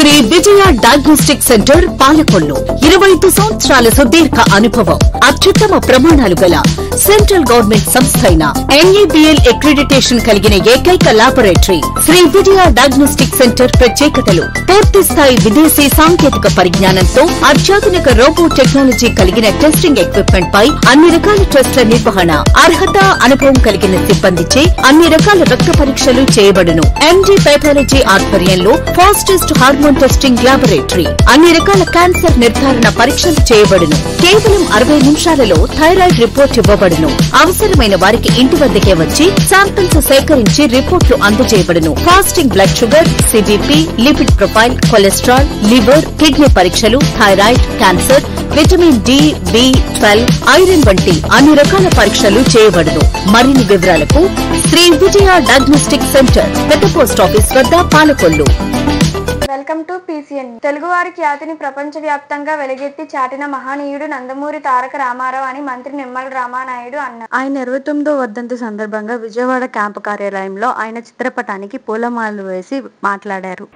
Shri Vijaya diagnostic centre Palakollu 25 సంవత్సరాల సుదీర్ఘ అనుభవం అత్యుత్తమ ప్రమాణాలు గల సెంట్రల్ గవర్నమెంట్ సంస్థ అయిన NABL అక్రిడిటేషన్ కలిగిన ఏకైక laboratory Shri Vijaya diagnostic centre ప్రత్యేకతలు పూర్తి స్థాయి విదేశీ సాంకేతిక పరిజ్ఞానంతో అత్యాధునిక రోబో టెక్నాలజీ కలిగిన టెస్టింగ్ ఎక్విప్మెంట్ పై అన్ని రకాల టెస్టుల నిర్వహణ అర్హత అనుభవం కలిగిన సిబ్బందిచే అన్ని రకాల రక్త పరీక్షలు చేయబడును MD పెథాలజీ ఆధ్వర్యంలో ఫాస్టెస్ట్ హార్మోన్ టెస్టింగ్ లాబొరేటరీ అన్ని రకాల క్యాన్సర్ నిర్ధారణ పరీక్షలు చేయబడును కేవలం 60 నిమిషాలలో థైరాయిడ్ రిపోర్ట్ ఇవ్వబడును అవసరమైన వారికి ఇంటి వద్దకే వచ్చి శాంపిల్స్ సేకరించి రిపోర్టులు అందజేయబడును fasting blood sugar CBP lipid profile cholesterol liver kidney పరీక్షలు thyroid cancer vitamin D B12 iron వంటి అన్ని రకాల పరీక్షలు చేయబడును మరిన్ని వివరాలకు శ్రీ విజయ డయాగ్నోస్టిక్ సెంటర్ పెద్ద పోస్ట్ ఆఫీస్ వద్ద పాలకొల్లు. Welcome to PCN. తెలుగువారి ఖ్యాతిని ప్రపంచవ్యాప్తంగా వెలుగెత్తి చాటిన మహనీయుడు నందమూరి తారక రామారావు అని మంత్రి నిమ్మల రామానాయుడు అన్నారు. ఆయన 29వ వర్ధంతి సందర్భంగా విజయవాడ క్యాంపు కార్యాలయంలో ఆయన చిత్రపటానికి పూలమాలలు వేసి మాట్లాడారు.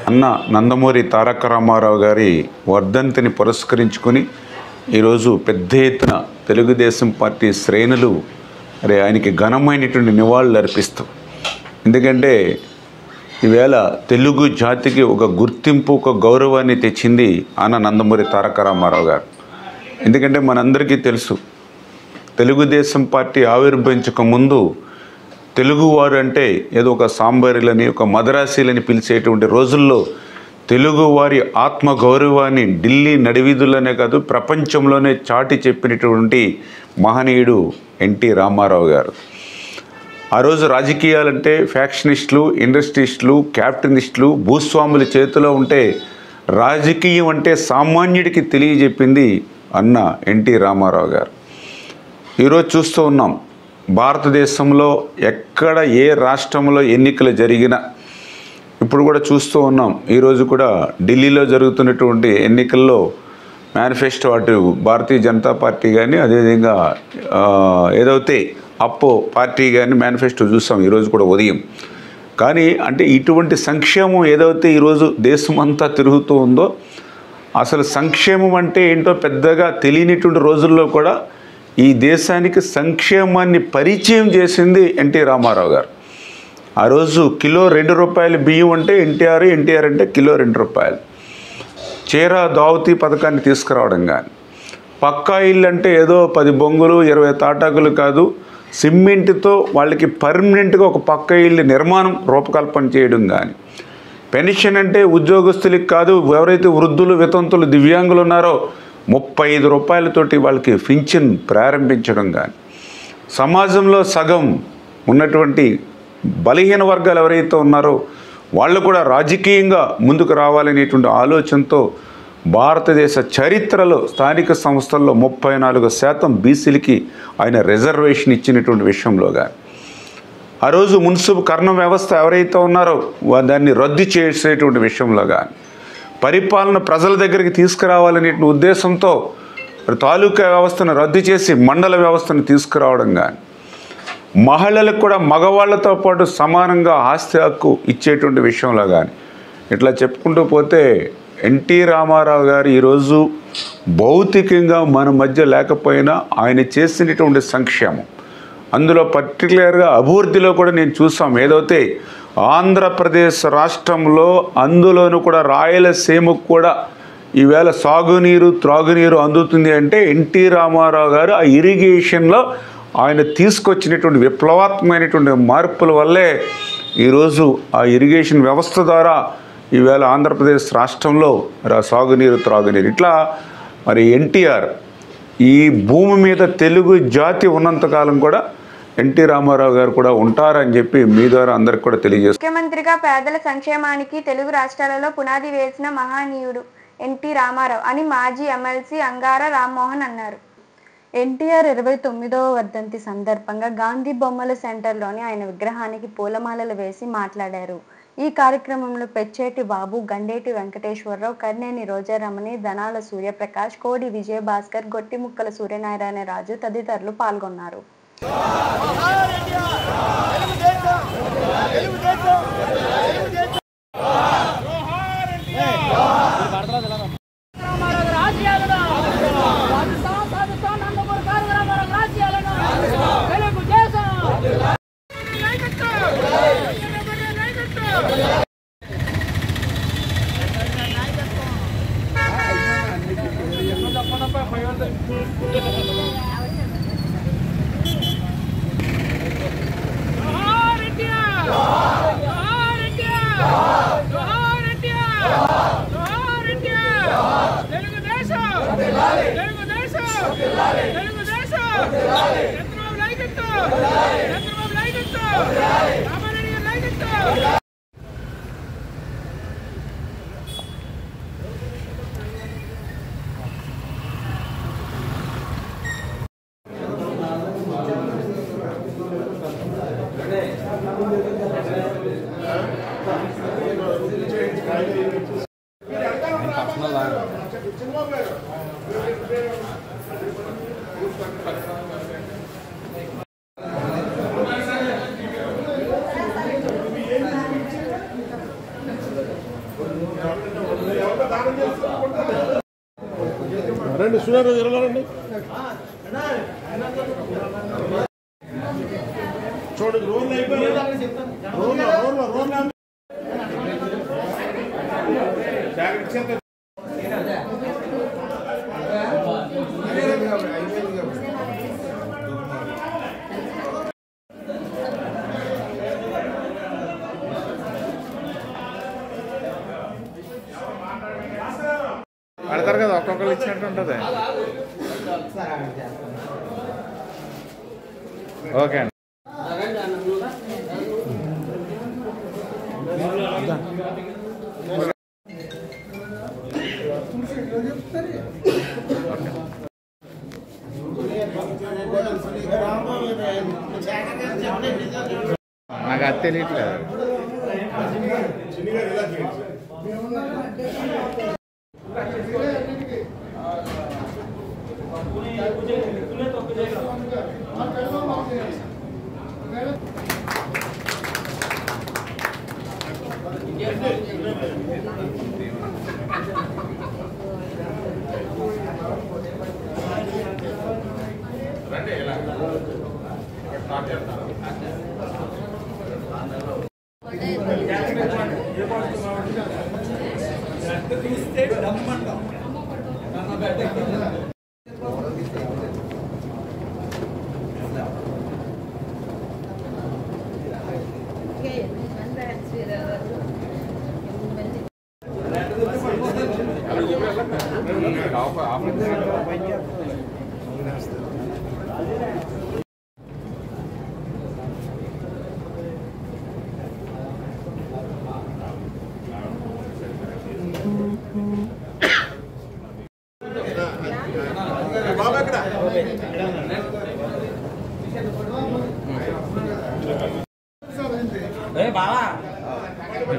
అన్న నందమూరి తారక రామారావు గారి వర్ధంతిని పురస్కరించుకొని ఈరోజు పెద్ద ఎత్తున తెలుగుదేశం పార్టీ శ్రేణులు ఆయనకి ఘనమైనటువంటి నివాళులు అర్పిస్తాం. ఎందుకంటే ఈవేళ తెలుగు జాతికి ఒక గుర్తింపు ఒక గౌరవాన్ని తెచ్చింది అన్న నందమూరి తారక రామారావు గారు. ఎందుకంటే మనందరికీ తెలుసు తెలుగుదేశం పార్టీ ఆవిర్భవించక ముందు తెలుగువారు అంటే ఏదో ఒక సాంబారీలని ఒక మద్రాసీలని పిలిచేటువంటి రోజుల్లో తెలుగువారి ఆత్మ గౌరవాన్ని ఢిల్లీ నడివీధుల్లోనే కాదు ప్రపంచంలోనే చాటి చెప్పినటువంటి మహనీయుడు ఎన్టీ రామారావు గారు. ఆ రోజు రాజకీయాలంటే ఫ్యాక్షనిస్టులు ఇండస్ట్రీస్టులు క్యాపిటలిస్టులు భూస్వాముల చేతిలో ఉంటే రాజకీయం అంటే సామాన్యుడికి తెలియజెప్పింది అన్న ఎన్టీ రామారావు గారు. ఈరోజు చూస్తూ ఉన్నాం భారతదేశంలో ఎక్కడ ఏ రాష్ట్రంలో ఎన్నికలు జరిగినా ఇప్పుడు కూడా చూస్తూ ఉన్నాం. ఈరోజు కూడా ఢిల్లీలో జరుగుతున్నటువంటి ఎన్నికల్లో మేనిఫెస్టో అటు భారతీయ జనతా పార్టీ కానీ అదేవిధంగా ఏదైతే అప్పో పార్టీ కానీ మేనిఫెస్టో చూస్తాం ఈరోజు కూడా ఉదయం. కానీ అంటే ఇటువంటి సంక్షేమం ఏదైతే ఈరోజు దేశం అంతా తిరుగుతూ ఉందో అసలు సంక్షేమం అంటే ఏంటో పెద్దగా తెలియనిటువంటి రోజుల్లో కూడా ఈ దేశానికి సంక్షేమాన్ని పరిచయం చేసింది ఎన్టీ రామారావు గారు. ఆ రోజు కిలో ₹2 బియ్యం అంటే ఎన్టీఆర్ అంటే కిలో ₹2. చీర దావతి పథకాన్ని తీసుకురావడం కానీ పక్కా ఇల్లు అంటే ఏదో 10 బొంగులు 20 తాటాకులు కాదు సిమెంట్తో వాళ్ళకి పర్మనెంట్గా ఒక పక్కా ఇల్లు నిర్మాణం రూపకల్పన చేయడం కానీ పెన్షన్ అంటే ఉద్యోగస్తులకి కాదు ఎవరైతే వృద్ధులు వితంతులు దివ్యాంగులు ఉన్నారో ₹35 వాళ్ళకి పింఛన్ ప్రారంభించడం కానీ సమాజంలో సగం ఉన్నటువంటి బలహీన వర్గాలు ఎవరైతే ఉన్నారో వాళ్ళు కూడా రాజకీయంగా ముందుకు రావాలనేటువంటి ఆలోచనతో భారతదేశ చరిత్రలో స్థానిక సంస్థల్లో 34% బీసీలకి ఆయన రిజర్వేషన్ ఇచ్చినటువంటి విషయంలో కానీ ఆ రోజు మున్సిపల్ కర్ణం వ్యవస్థ ఎవరైతే ఉన్నారో దాన్ని రద్దు చేసేటువంటి విషయంలో కానీ పరిపాలన ప్రజల దగ్గరికి తీసుకురావాలనే ఉద్దేశంతో తాలూకా వ్యవస్థను రద్దు చేసి మండల వ్యవస్థను తీసుకురావడం కానీ మహిళలకు కూడా మగవాళ్లతో పాటు సమానంగా ఆస్తి హక్కు ఇచ్చేటువంటి విషయంలో కానీ ఇట్లా చెప్పుకుంటూ పోతే ఎన్టీ రామారావు గారు ఈరోజు భౌతికంగా మన మధ్య లేకపోయినా ఆయన చేసినటువంటి సంక్షేమం అందులో పర్టికులర్గా అభివృద్ధిలో కూడా నేను చూసాం. ఏదైతే ఆంధ్రప్రదేశ్ రాష్ట్రంలో అందులోనూ కూడా రాయలసీమకు కూడా ఈవేళ సాగునీరు త్రాగునీరు అందుతుంది అంటే ఎన్టీ రామారావు గారు ఆ ఇరిగేషన్లో ఆయన తీసుకొచ్చినటువంటి విప్లవాత్మకమైనటువంటి మార్పుల వల్లే ఈరోజు ఆ ఇరిగేషన్ వ్యవస్థ ద్వారా ఈవేళ ఆంధ్రప్రదేశ్ రాష్ట్రంలో సాగునీరు త్రాగునీరు ఇట్లా మరి ఎన్టీఆర్ ఈ భూమి మీద తెలుగు జాతి ఉన్నంతకాలం కూడా ఎన్టీ రామారావు గారు కూడా ఉంటారని చెప్పి మీ ద్వారా అందరికి కూడా తెలియజేస్తారు. ముఖ్యమంత్రిగా పేదల సంక్షేమానికి తెలుగు రాష్ట్రాలలో పునాది వేసిన మహనీయుడు ఎన్టీ రామారావు అని మాజీ ఎమ్మెల్సీ అంగార రామ్మోహన్ అన్నారు. ఎన్టీఆర్ 29వ వర్ధంతి సందర్భంగా గాంధీ బొమ్మల సెంటర్లోని ఆయన విగ్రహానికి పూలమాలలు వేసి మాట్లాడారు. ఈ కార్యక్రమంలో పెచ్చేటి బాబు, గండేటి వెంకటేశ్వరరావు, కర్నేని రోజారమణి, ధనాల సూర్యప్రకాష్, కోడి విజయభాస్కర్, గొట్టిముక్కల సూర్యనారాయణరాజు తదితరులు పాల్గొన్నారు. రండి సునారు రండి చూడండి రోడ్లు అయిపోయింది పడతారు కదా, ఒక్కొక్కరు ఇచ్చినట్టు ఉంటుంది. ఓకే అండి. నాకు అది తెలియట్లేదు.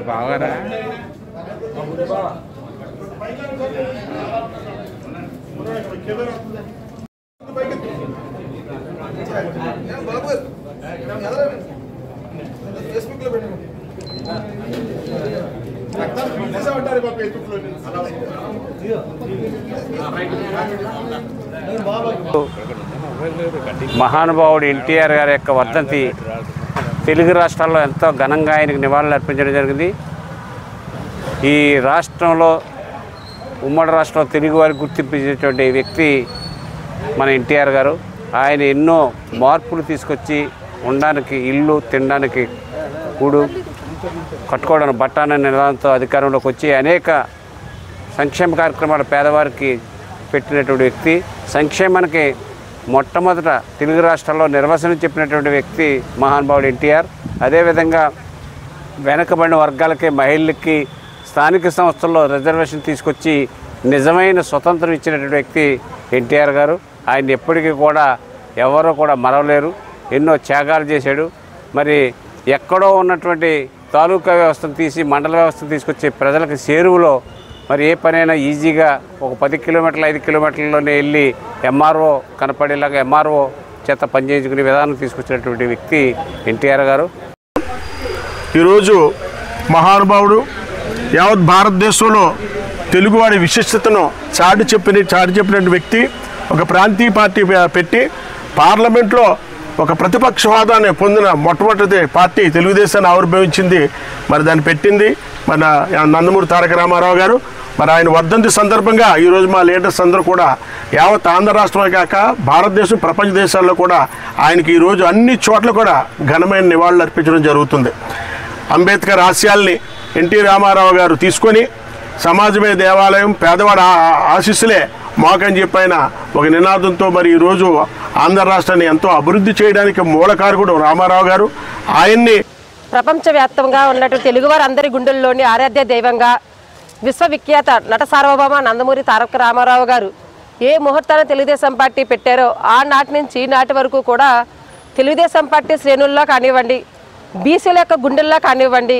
బాగారా మహానుభావుడు ఎన్టీఆర్ గారి యొక్క వర్ధంతి తెలుగు రాష్ట్రాల్లో ఎంతో ఘనంగా ఆయనకు నివాళులు అర్పించడం జరిగింది. ఈ రాష్ట్రంలో ఉమ్మడి రాష్ట్రంలో తెలుగు వారికి గుర్తింపించేటువంటి వ్యక్తి మన ఎన్టీఆర్ గారు. ఆయన ఎన్నో మార్పులు తీసుకొచ్చి ఉండడానికి ఇల్లు, తినడానికి కూడు, కట్టుకోవడానికి బట్ట అనే నినాదంతో అధికారంలోకి వచ్చి అనేక సంక్షేమ కార్యక్రమాలు పేదవారికి పెట్టినటువంటి వ్యక్తి. సంక్షేమానికి మొట్టమొదట తెలుగు రాష్ట్రాల్లో నిర్వచనం చెప్పినటువంటి వ్యక్తి మహానుభావుడు ఎన్టీఆర్. అదేవిధంగా వెనకబడిన వర్గాలకి, మహిళలకి స్థానిక సంస్థల్లో రిజర్వేషన్ తీసుకొచ్చి నిజమైన స్వతంత్రం ఇచ్చినటువంటి వ్యక్తి ఎన్టీఆర్ గారు. ఆయన ఎప్పటికీ కూడా ఎవరూ కూడా మరవలేరు. ఎన్నో త్యాగాలు చేశాడు. మరి ఎక్కడో ఉన్నటువంటి తాలూకా వ్యవస్థను తీసి మండల వ్యవస్థను తీసుకొచ్చే ప్రజలకు చేరువలో మరి ఏ పనైనా ఈజీగా ఒక 10 కిలోమీటర్లు 5 కిలోమీటర్లలోనే వెళ్ళి ఎంఆర్ఓ కనపడేలాగా ఎంఆర్ఓ చేత పనిచేయించుకునే విధానం తీసుకొచ్చినటువంటి వ్యక్తి ఎన్టీఆర్ గారు. ఈరోజు మహానుభావుడు యావత్ భారతదేశంలో తెలుగువాడి విశిష్టతను చాటి చెప్పినటువంటి వ్యక్తి. ఒక ప్రాంతీయ పార్టీ పెట్టి పార్లమెంట్లో ఒక ప్రతిపక్ష హోదాని పొందిన మొట్టమొదటి పార్టీ తెలుగుదేశాన్ని ఆవిర్భవించింది. మరి దాన్ని పెట్టింది మన నందమూరి తారక రామారావు గారు. మరి ఆయన వర్ధంతి సందర్భంగా ఈరోజు మా లీడర్స్ అందరూ కూడా యావత్ ఆంధ్ర రాష్ట్రమే కాక భారతదేశం ప్రపంచ దేశాల్లో కూడా ఆయనకి ఈరోజు అన్ని చోట్ల కూడా ఘనమైన నివాళులు అర్పించడం జరుగుతుంది. అంబేద్కర్ ఆశయాల్ని ఎన్టీ రామారావు గారు తీసుకొని సమాజమే దేవాలయం, పేదవాడ ఆశీస్సులే మాకని చెప్పిన ఒక నినాదంతో మరి ఈరోజు ఆంధ్ర రాష్ట్రాన్ని ఎంతో అభివృద్ధి చేయడానికి మూలకారకుడు రామారావు గారు. ఆయన్ని ప్రపంచవ్యాప్తంగా ఉన్నటువంటి తెలుగువారు అందరి గుండెల్లోని ఆరాధ్య దైవంగా విశ్వవిఖ్యాత నట సార్వభౌమ నందమూరి తారక రామారావు గారు ఏ ముహూర్తాన తెలుగుదేశం పార్టీ పెట్టారో ఆనాటి నుంచి ఈనాటి వరకు కూడా తెలుగుదేశం పార్టీ శ్రేణుల్లో కానివ్వండి, బీసీల యొక్క గుండెల్లో కానివ్వండి,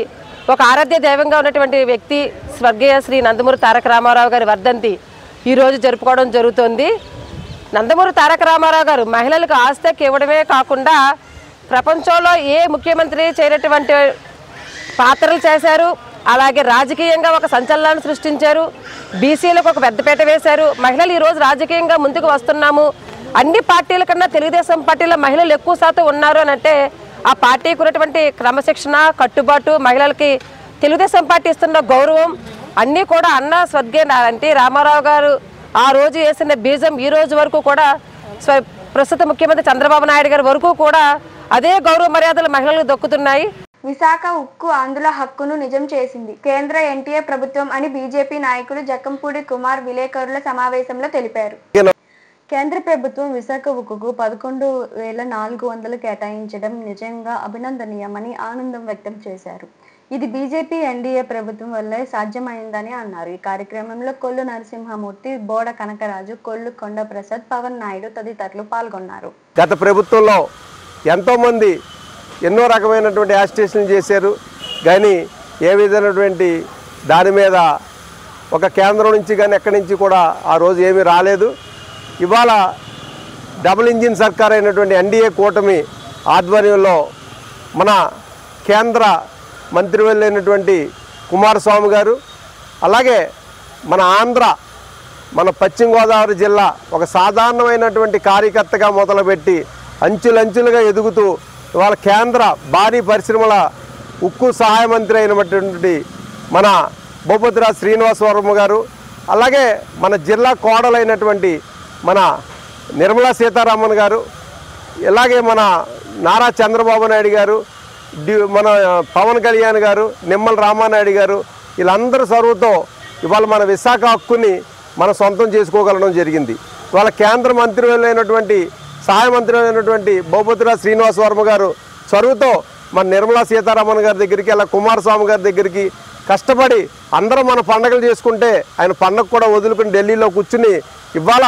ఒక ఆరాధ్య దైవంగా ఉన్నటువంటి వ్యక్తి స్వర్గీయ శ్రీ నందమూరి తారక రామారావు గారి వర్ధంతి ఈరోజు జరుపుకోవడం జరుగుతుంది. నందమూరి తారక రామారావు గారు మహిళలకు ఆస్తికి ఇవ్వడమే కాకుండా ప్రపంచంలో ఏ ముఖ్యమంత్రి చేయనటువంటి పాత్రలు చేశారు. అలాగే రాజకీయంగా ఒక సంచలనాన్ని సృష్టించారు. బీసీలకు ఒక పెద్దపీట వేశారు. మహిళలు ఈరోజు రాజకీయంగా ముందుకు వస్తున్నాము, అన్ని పార్టీల కన్నా తెలుగుదేశం పార్టీలో మహిళలు ఎక్కువ శాతం ఉన్నారు అని అంటే ఆ పార్టీకి ఉన్నటువంటి క్రమశిక్షణ, కట్టుబాటు, మహిళలకి తెలుగుదేశం పార్టీ ఇస్తున్న గౌరవం అన్నీ కూడా అన్న స్వర్గీయ ఎన్టీ రామారావు గారు ఆ రోజు వేసిన బీజం ఈ రోజు వరకు కూడా ప్రస్తుత ముఖ్యమంత్రి చంద్రబాబు నాయుడు గారి వరకు కూడా అదే గౌరవ మర్యాదలు మహిళలకు దక్కుతున్నాయి. విశాఖ ఉక్కు ఆంధ్రుల హక్కును నిజం చేసింది కేంద్ర ఎన్టీఏ ప్రభుత్వం అని బీజేపీ నాయకుడు జక్కంపూడి కుమార్ విలేకరుల సమావేశంలో తెలిపారు. కేంద్ర ప్రభుత్వం విశాఖ ఉక్కుకు 11,400 కేటాయించడం నిజంగా అభినందనీయమని ఆనందం వ్యక్తం చేశారు. ఇది బీజేపీ ఎన్డీఏ ప్రభుత్వం వల్లే సాధ్యమైందని అన్నారు. ఈ కార్యక్రమంలో కొల్లు నరసింహమూర్తి, బోడ కనకరాజు, కొల్లు కొండప్రసాద్, పవన్ నాయుడు తదితరులు పాల్గొన్నారు. గత ప్రభుత్వంలో ఎంతోమంది ఎన్నో రకమైనటువంటి యాజిటేషన్ చేశారు, కానీ ఏ విధమైనటువంటి దాని మీద ఒక కేంద్రం నుంచి కానీ ఎక్కడి నుంచి కూడా ఆ రోజు ఏమీ రాలేదు. ఇవాళ డబుల్ ఇంజిన్ సర్కార్ అయినటువంటి ఎన్డీఏ కూటమి ఆధ్వర్యంలో మన కేంద్ర మంత్రివర్యులైనటువంటి కుమారస్వామి గారు, అలాగే మన ఆంధ్ర, మన పశ్చిమ గోదావరి జిల్లా ఒక సాధారణమైనటువంటి కార్యకర్తగా మొదలుపెట్టి అంచులంచులుగా ఎదుగుతూ ఇవాళ కేంద్ర భారీ పరిశ్రమల ఉక్కు సహాయ మంత్రి అయినటువంటి మన భూపతిరాజు శ్రీనివాస వర్మ గారు, అలాగే మన జిల్లా కోడలైనటువంటి మన నిర్మలా సీతారామన్ గారు, ఇలాగే మన నారా చంద్రబాబు నాయుడు గారు, మన పవన్ కళ్యాణ్ గారు, నిమ్మల రామానాయుడు గారు, వీళ్ళందరూ సర్వతో ఇవాళ మన విశాఖ హక్కుని మనం సొంతం చేసుకోగలడం జరిగింది. ఇవాళ కేంద్ర మంత్రివర్యులైనటువంటి సహాయ మంత్రి అయినటువంటి భూపతిరాజు శ్రీనివాస వర్మ గారు చొరవతో మన నిర్మలా సీతారామన్ గారి దగ్గరికి, అలా కుమారస్వామి గారి దగ్గరికి కష్టపడి అందరూ మన పండుగలు చేసుకుంటే ఆయన పండుగ కూడా వదులుకుని ఢిల్లీలో కూర్చుని ఇవాళ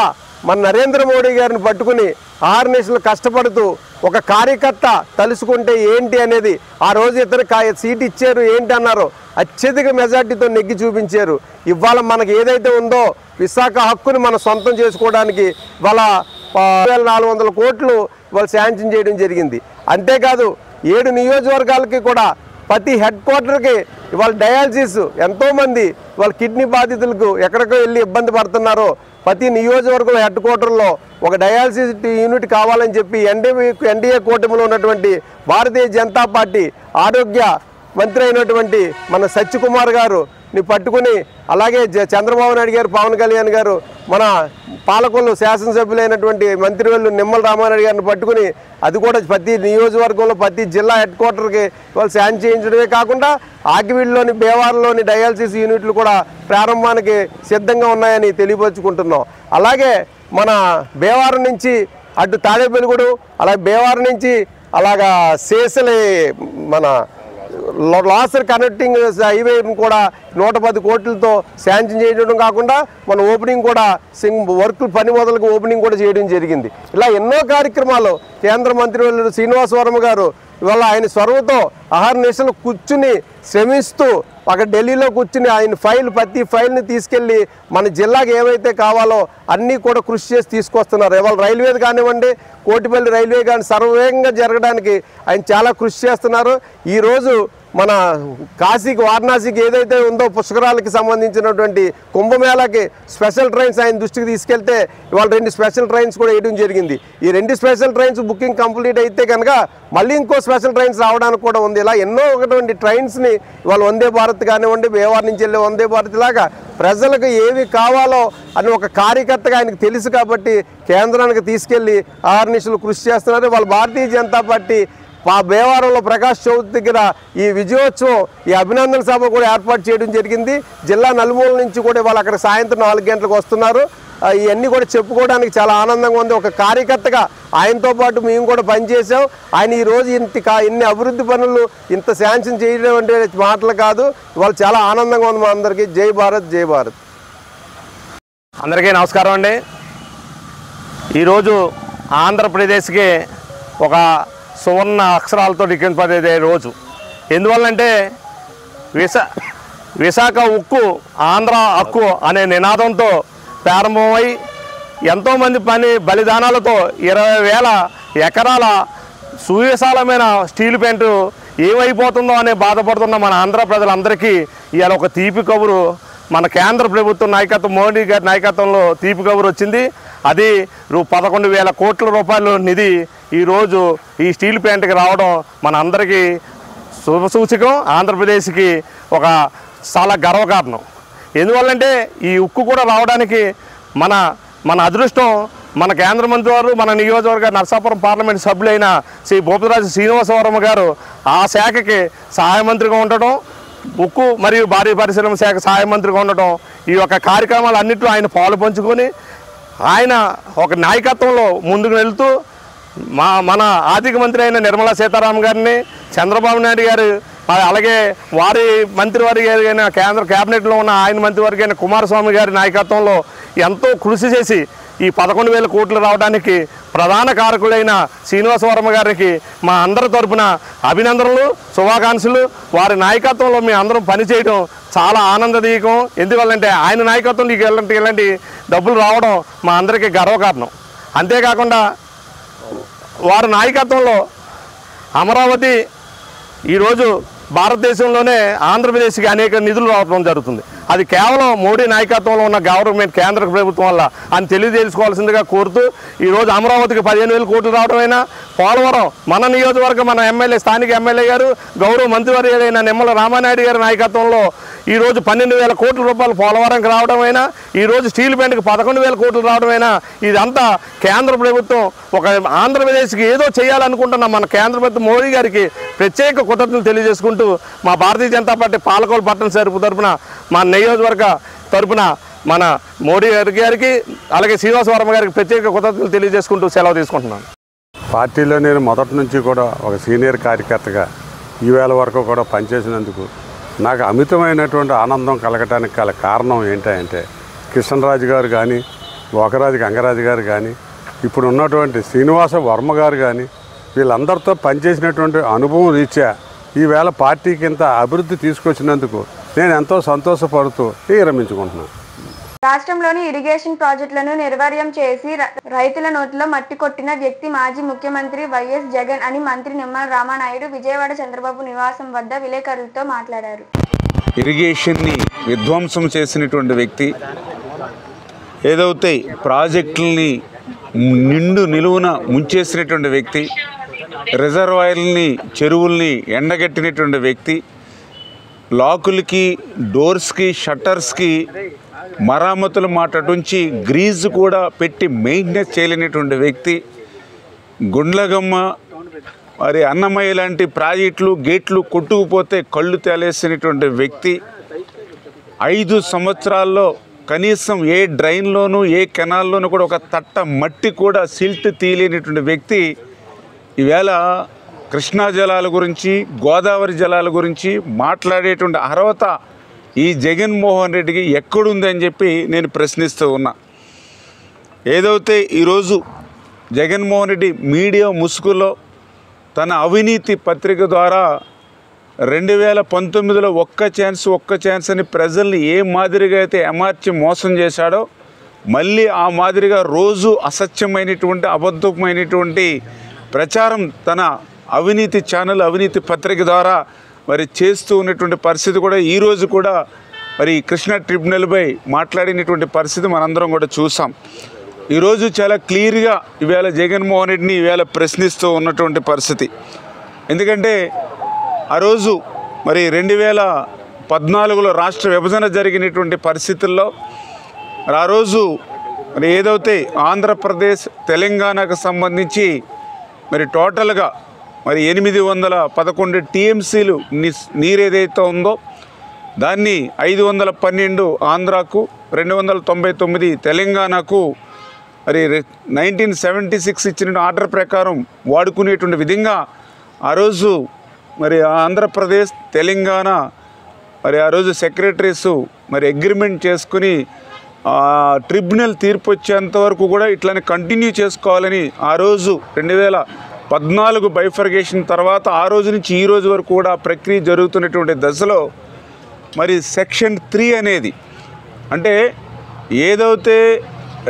మన నరేంద్ర మోడీ గారిని పట్టుకుని 6 నిమిషాలు కష్టపడుతూ ఒక కార్యకర్త తలుసుకుంటే ఏంటి అనేది ఆ రోజు ఇద్దరు సీట్ ఇచ్చారు ఏంటి అన్నారు, అత్యధిక మెజార్టీతో నెగ్గి చూపించారు. ఇవాళ మనకి ఏదైతే ఉందో విశాఖ హక్కుని మనం సొంతం చేసుకోవడానికి ఇవాళ 400 కోట్లు ఇవాళ శాంక్షన్ చేయడం జరిగింది. అంతేకాదు 7 నియోజకవర్గాలకి కూడా ప్రతి హెడ్ క్వార్టర్కి ఇవాళ డయాలసిస్, ఎంతోమంది ఇవాళ కిడ్నీ బాధితులకు ఎక్కడికో వెళ్ళి ఇబ్బంది పడుతున్నారో ప్రతి నియోజకవర్గం హెడ్ క్వార్టర్లో ఒక డయాలసిస్ యూనిట్ కావాలని చెప్పి ఎన్డీఏ కూటమిలో ఉన్నటువంటి భారతీయ జనతా పార్టీ ఆరోగ్య మంత్రి అయినటువంటి మన సత్యకుమార్ గారు ని పట్టుకుని, అలాగే చంద్రబాబు నాయుడు గారు, పవన్ కళ్యాణ్ గారు, మన పాలకొల్లు శాసనసభ్యులైనటువంటి మంత్రివర్యులు నిమ్మల రామానాయుడు గారిని పట్టుకుని అది కూడా ప్రతి నియోజకవర్గంలో ప్రతి జిల్లా హెడ్ క్వార్టర్కి వాళ్ళు శాంక్షన్ చేయించడమే కాకుండా ఆకివీడులోని బేవారలోని డయాలసిస్ యూనిట్లు కూడా ప్రారంభానికి సిద్ధంగా ఉన్నాయని తెలియపరుచుకుంటున్నాం. అలాగే మన బేవారం నుంచి అటు తాడేపల్లిగూడెం, అలాగే బేవారం నుంచి అలాగా శేషలే మన లాసర్ కనెక్టింగ్ హైవేను కూడా 110 కోట్లతో శాంక్షన్ చేయడం కాకుండా మన ఓపెనింగ్ కూడా వర్క్ పని మొదలుగా ఓపెనింగ్ కూడా చేయడం జరిగింది. ఇలా ఎన్నో కార్యక్రమాలు కేంద్ర మంత్రివర్యులు శ్రీనివాస్ వర్మ గారు ఇవాళ ఆయన చొరవతో అహర్నిశలు కూర్చుని శ్రమిస్తూ అక్కడ ఢిల్లీలో కూర్చుని ఆయన ప్రతి ఫైల్ని తీసుకెళ్ళి మన జిల్లాకి ఏవైతే కావాలో అన్నీ కూడా కృషి చేసి తీసుకొస్తున్నారు. ఇవాళ రైల్వేది కానివ్వండి, కోటిపల్లి రైల్వే కానీ సర్వేగంగా జరగడానికి ఆయన చాలా కృషి చేస్తున్నారు. ఈరోజు మన కాశీకి వారణాసికి ఏదైతే ఉందో పుష్కరాలకి సంబంధించినటువంటి కుంభమేళాకి స్పెషల్ ట్రైన్స్ ఆయన దృష్టికి తీసుకెళ్తే ఇవాళ 2 స్పెషల్ ట్రైన్స్ కూడా వేయడం జరిగింది. ఈ 2 స్పెషల్ ట్రైన్స్ బుకింగ్ కంప్లీట్ అయితే కనుక మళ్ళీ ఇంకో స్పెషల్ ట్రైన్స్ రావడానికి కూడా ఉంది. ఇలా ఎన్నో ఒకటువంటి ట్రైన్స్ని ఇవాళ వందే భారత్ కానివ్వండి, బేవార్ నుంచి వెళ్ళే వందే భారత్ లాగా ప్రజలకు ఏవి కావాలో అని ఒక కార్యకర్తగా ఆయనకు తెలుసు కాబట్టి కేంద్రానికి తీసుకెళ్లి అహర్నిశలు కృషి చేస్తున్నారు. వాళ్ళ భారతీయ జనతా పార్టీ భీమవరంలో ప్రకాష్ చౌక్ దగ్గర ఈ విజయోత్సవం ఈ అభినందన సభ కూడా ఏర్పాటు చేయడం జరిగింది. జిల్లా నలుమూల నుంచి కూడా వాళ్ళు అక్కడ సాయంత్రం 4 గంటలకు వస్తున్నారు. ఇవన్నీ కూడా చెప్పుకోవడానికి చాలా ఆనందంగా ఉంది. ఒక కార్యకర్తగా ఆయనతో పాటు మేము కూడా పనిచేసాం. ఆయన ఈరోజు ఇన్ని అభివృద్ధి పనులు ఇంత శాంక్షన్ చేయడం అంటే మాటలు కాదు. ఇవాళ చాలా ఆనందంగా ఉంది మా అందరికీ. జై భారత్, జై భారత్. అందరికీ నమస్కారం అండి. ఈరోజు ఆంధ్రప్రదేశ్కి ఒక సువర్ణ అక్షరాలతో లిఖింపబడే రోజు. ఎందువల్లంటే విశాఖ ఉక్కు ఆంధ్ర హక్కు అనే నినాదంతో ప్రారంభమై ఎంతోమంది బలిదానాలతో 20,000 ఎకరాల సువిశాలమైన స్టీల్ ప్లాంటు ఏమైపోతుందో అనే బాధపడుతున్న మన ఆంధ్ర ప్రజలందరికీ ఇవాళ ఒక తీపి కబురు మన కేంద్ర ప్రభుత్వం నాయకత్వం మోడీ గారి నాయకత్వంలో తీపి కబురు వచ్చింది. అది 11,000 కోట్ల రూపాయల నిధి ఈరోజు ఈ స్టీల్ ప్లాంట్కి రావడం మన అందరికీ శుభసూచకం. ఆంధ్రప్రదేశ్కి ఒక చాలా గర్వకారణం. ఎందువల్లంటే ఈ ఉక్కు కూడా రావడానికి మన అదృష్టం మన కేంద్ర మంత్రి వారు మన నియోజకవర్గ నరసాపురం పార్లమెంట్ సభ్యులైన శ్రీ భూపతిరాజు శ్రీనివాసవర్మ గారు ఆ శాఖకి సహాయ మంత్రిగా ఉండటం, ఉక్కు మరియు భారీ పరిశ్రమ శాఖ సహాయ మంత్రిగా ఉండటం, ఈ యొక్క కార్యక్రమాలు అన్నింటిలో ఆయన పాలు పంచుకొని ఆయన ఒక నాయకత్వంలో ముందుకు వెళ్తూ మన ఆర్థిక మంత్రి అయిన నిర్మలా సీతారామన్ గారిని, చంద్రబాబు నాయుడు గారు, అలాగే వారి మంత్రివర్గ అయిన కేంద్ర కేబినెట్లో ఉన్న ఆయన మంత్రివర్గ అయిన కుమారస్వామి గారి నాయకత్వంలో ఎంతో కృషి చేసి ఈ 11,000 కోట్లు రావడానికి ప్రధాన కారకులైన శ్రీనివాస వర్మ గారికి మా అందరి తరపున అభినందనలు, శుభాకాంక్షలు. వారి నాయకత్వంలో మేము అందరం పనిచేయడం చాలా ఆనందదాయకం. ఎందువల్లంటే ఆయన నాయకత్వంలో ఇలాంటి డబ్బులు రావడం మా అందరికీ గర్వకారణం. అంతేకాకుండా వారి నాయకత్వంలో అమరావతి ఈరోజు భారతదేశంలోనే ఆంధ్రప్రదేశ్కి అనేక నిధులు రావడం జరుగుతుంది. అది కేవలం మోడీ నాయకత్వంలో ఉన్న గవర్నమెంట్ కేంద్ర ప్రభుత్వం వల్ల అని తెలియజేసుకోవాల్సిందిగా కోరుతూ ఈరోజు అమరావతికి 15,000 కోట్లు రావడమైనా, పోలవరం మన నియోజకవర్గం మన ఎమ్మెల్యే స్థానిక ఎమ్మెల్యే గారు గౌరవ మంత్రివర్యులైన నిమ్మల రామానాయుడు గారి నాయకత్వంలో ఈరోజు 12,000 కోట్ల రూపాయలు పోలవరంకి రావడమైనా, ఈరోజు స్టీల్ ప్లాంట్కి 11,000 కోట్లు రావడమైనా ఇదంతా కేంద్ర ప్రభుత్వం ఒక ఆంధ్రప్రదేశ్కి ఏదో చేయాలనుకుంటున్న మన కేంద్ర ప్రభుత్వం మోడీ గారికి ప్రత్యేక కృతజ్ఞతలు తెలియజేసుకుంటూ మా భారతీయ జనతా పార్టీ పాలకొల్లు పట్టణ సరుపు తరపున మా నియోజకవర్గ తరపున మన మోడీ గారికి అలాగే శ్రీనివాస వర్మ గారికి ప్రత్యేక కృతజ్ఞతలు తెలియజేసుకుంటూ సెలవు తీసుకుంటున్నాను. పార్టీలో నేను మొదటి నుంచి కూడా ఒక సీనియర్ కార్యకర్తగా ఈవేళ వరకు కూడా పనిచేసినందుకు నాకు అమితమైనటువంటి ఆనందం కలగటానికి గల కారణం ఏంటంటే కృష్ణరాజు గారు కానీ, లోకరాజు గంగరాజు గారు కానీ, ఇప్పుడు ఉన్నటువంటి శ్రీనివాస వర్మ గారు కానీ వీళ్ళందరితో పనిచేసినటువంటి అనుభవం రీత్యా ఈవేళ పార్టీకి ఇంత అభివృద్ధి తీసుకొచ్చినందుకు నేను ఎంతో సంతోషపడుతూ విరమించుకుంటున్నాను. రాష్ట్రంలోని ఇరిగేషన్ ప్రాజెక్టులను నిర్వీర్యం చేసి రైతుల నోట్లో మట్టి కొట్టిన వ్యక్తి మాజీ ముఖ్యమంత్రి వైఎస్ జగన్ అని మంత్రి నిమ్మల రామానాయుడు విజయవాడ చంద్రబాబు నివాసం వద్ద విలేకరులతో మాట్లాడారు. ఇరిగేషన్ని విధ్వంసం చేసినటువంటి వ్యక్తి, ఏదైతే ప్రాజెక్టుల్ని నిలువున ముంచేసినటువంటి వ్యక్తి, రిజర్వాయర్లని చెరువుల్ని ఎండగట్టినటువంటి వ్యక్తి, లాకులకి డోర్స్కి షట్టర్స్కి మరామతుల మాటటుంచి గ్రీజు కూడా పెట్టి మెయింటెనెన్స్ చేయలేనటువంటి వ్యక్తి, గుండ్లగమ్మ మరి అన్నమయ్య లాంటి ప్రాజెక్టులు గేట్లు కొట్టుకుపోతే కళ్ళు తేలేసినటువంటి వ్యక్తి, 5 సంవత్సరాల్లో కనీసం ఏ డ్రైన్లోనూ ఏ కెనాల్లోనూ కూడా ఒక తట్ట మట్టి కూడా సిల్ట్ తీయలేనటువంటి వ్యక్తి ఈవేళ కృష్ణా జలాల గురించి, గోదావరి జలాల గురించి మాట్లాడేటువంటి అర్హత ఈ జగన్మోహన్ రెడ్డికి ఎక్కడుందని చెప్పి నేను ప్రశ్నిస్తూ ఉన్నా. ఏదైతే ఈరోజు జగన్మోహన్ రెడ్డి మీడియా ముసుగులో తన అవినీతి పత్రిక ద్వారా 2019లో ఒక్క ఛాన్స్ అని ప్రజల్ని ఏ మాదిరిగా అయితే ఏమార్చి మోసం చేశాడో మళ్ళీ ఆ మాదిరిగా రోజు అసత్యమైనటువంటి అబద్ధమైనటువంటి ప్రచారం తన అవినీతి ఛానల్, అవినీతి పత్రిక ద్వారా మరి చేస్తూ ఉన్నటువంటి పరిస్థితి కూడా ఈరోజు కూడా మరి కృష్ణా ట్రిబ్యునల్పై మాట్లాడినటువంటి పరిస్థితి మనందరం కూడా చూసాం. ఈరోజు చాలా క్లియర్గా ఈవేళ జగన్మోహన్ రెడ్డిని ఈవేళ ప్రశ్నిస్తూ ఉన్నటువంటి పరిస్థితి. ఎందుకంటే ఆ రోజు మరి 2014లో రాష్ట్ర విభజన జరిగినటువంటి పరిస్థితుల్లో ఆ రోజు మరి ఏదైతే ఆంధ్రప్రదేశ్ తెలంగాణకు సంబంధించి మరి టోటల్గా మరి 811 టీఎంసీలు నీరు ఏదైతే ఉందో దాన్ని 512 ఆంధ్రాకు, 299 తెలంగాణకు మరి 1976 ఇచ్చిన ఆర్డర్ ప్రకారం వాడుకునేటువంటి విధంగా ఆ రోజు మరి ఆంధ్రప్రదేశ్ తెలంగాణ మరి ఆ రోజు సెక్రటరీస్ మరి అగ్రిమెంట్ చేసుకుని ట్రిబ్యునల్ తీర్పు వచ్చేంత వరకు కూడా ఇట్లానే కంటిన్యూ చేసుకోవాలని ఆ రోజు 2014 బైఫర్గేషన్ తర్వాత ఆ రోజు నుంచి ఈ రోజు వరకు కూడా ప్రక్రియ జరుగుతున్నటువంటి దశలో మరి సెక్షన్ 3 అనేది అంటే ఏదైతే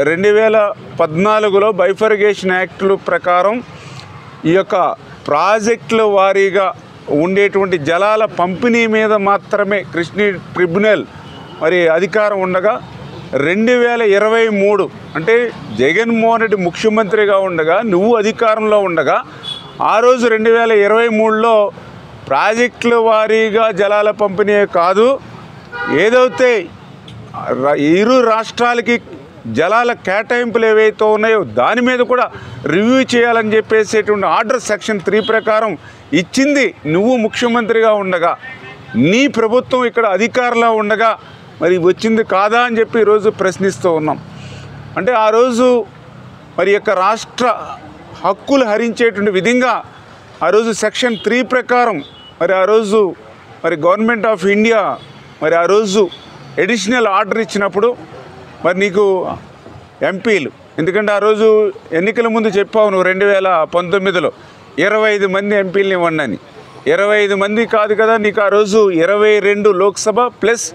2014లో బైఫర్గేషన్ యాక్టుల ప్రకారం ఈ యొక్క ప్రాజెక్టుల వారీగా ఉండేటువంటి జలాల పంపిణీ మీద మాత్రమే కృష్ణా ట్రిబ్యునల్ మరి అధికారం ఉండగా 2023 అంటే జగన్మోహన్ రెడ్డి ముఖ్యమంత్రిగా ఉండగా నువ్వు అధికారంలో ఉండగా ఆ రోజు 2023లో ప్రాజెక్టుల వారీగా జలాల పంపిణీ కాదు, ఏదైతే ఇరు రాష్ట్రాలకి జలాల కేటాయింపులు ఏవైతే ఉన్నాయో దాని మీద కూడా రివ్యూ చేయాలని చెప్పేసేటువంటి ఆర్డర్ సెక్షన్ 3 ప్రకారం ఇచ్చింది నువ్వు ముఖ్యమంత్రిగా ఉండగా, నీ ప్రభుత్వం ఇక్కడ అధికారంలో ఉండగా మరి వచ్చింది కాదా అని చెప్పి ఈరోజు ప్రశ్నిస్తూ ఉన్నాం. అంటే ఆ రోజు మరి యొక్క రాష్ట్ర హక్కులు హరించేటువంటి విధంగా ఆ రోజు సెక్షన్ 3 ప్రకారం మరి ఆ రోజు మరి గవర్నమెంట్ ఆఫ్ ఇండియా మరి ఆ రోజు ఎడిషనల్ ఆర్డర్ ఇచ్చినప్పుడు మరి నీకు ఎంపీలు, ఎందుకంటే ఆ రోజు ఎన్నికల ముందు చెప్పావు నువ్వు 2019లో 25 మంది ఎంపీలని ఇవ్వండి అని. 25 మంది కాదు కదా నీకు ఆ రోజు 22 లోక్సభ ప్లస్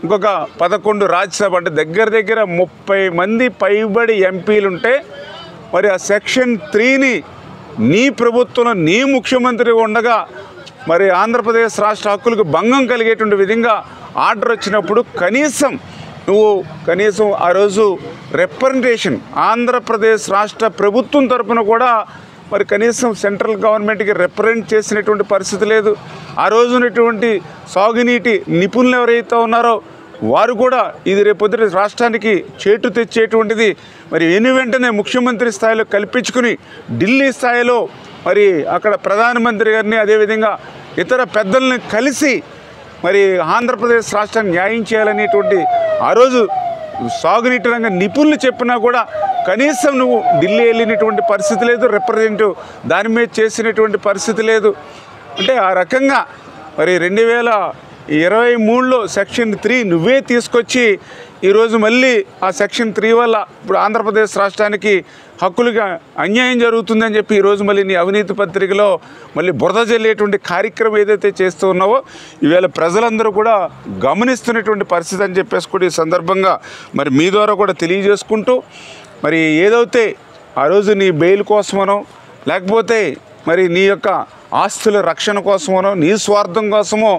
ఇంకొక 11 రాజ్యసభ, అంటే దగ్గర 30 మంది పైబడి ఎంపీలు ఉంటే మరి ఆ సెక్షన్ 3ని నీ ప్రభుత్వంలో నీ ముఖ్యమంత్రి ఉండగా మరి ఆంధ్రప్రదేశ్ రాష్ట్ర హక్కులకు భంగం కలిగేటువంటి విధంగా ఆర్డర్ వచ్చినప్పుడు కనీసం ఆ రోజు రిప్రజెంటేషన్ ఆంధ్రప్రదేశ్ రాష్ట్ర ప్రభుత్వం తరపున కూడా మరి కనీసం సెంట్రల్ గవర్నమెంట్కి రిప్రజెంట్ చేసినటువంటి పరిస్థితి లేదు. ఆ రోజునటువంటి సాగునీటి నిపుణులు ఎవరైతే ఉన్నారో వారు కూడా ఇది రేపొద్దున రాష్ట్రానికి చేటు తెచ్చేటువంటిది మరి వెంటనే ముఖ్యమంత్రి స్థాయిలో కల్పించుకుని ఢిల్లీ స్థాయిలో మరి అక్కడ ప్రధానమంత్రి గారిని అదేవిధంగా ఇతర పెద్దల్ని కలిసి మరి ఆంధ్రప్రదేశ్ రాష్ట్రాన్ని న్యాయం చేయాలనేటువంటి ఆ రోజు సాగునీటి రంగ నిపుణులు చెప్పినా కూడా కనీసం నువ్వు ఢిల్లీ వెళ్ళినటువంటి పరిస్థితి లేదు, రిప్రజెంటేటివ్ దాని మీద చేసినటువంటి పరిస్థితి లేదు. అంటే ఆ రకంగా మరి 2023లో సెక్షన్ 3 నువ్వే తీసుకొచ్చి ఈరోజు మళ్ళీ ఆ సెక్షన్ 3 వల్ల ఇప్పుడు ఆంధ్రప్రదేశ్ రాష్ట్రానికి హక్కులుగా అన్యాయం జరుగుతుందని చెప్పి ఈరోజు మళ్ళీ నీ అవినీతి పత్రికలో మళ్ళీ బురద జల్లేటువంటి కార్యక్రమం ఏదైతే చేస్తూ ఉన్నావో ఈవేళ ప్రజలందరూ కూడా గమనిస్తున్నటువంటి పరిస్థితి అని చెప్పేసి కూడా ఈ సందర్భంగా మరి మీ ద్వారా కూడా తెలియజేసుకుంటూ మరి ఏదైతే ఆ రోజు నీ బెయిల్ కోసమనో లేకపోతే మరి నీ యొక్క ఆస్తుల రక్షణ కోసమనో నీ స్వార్థం కోసమో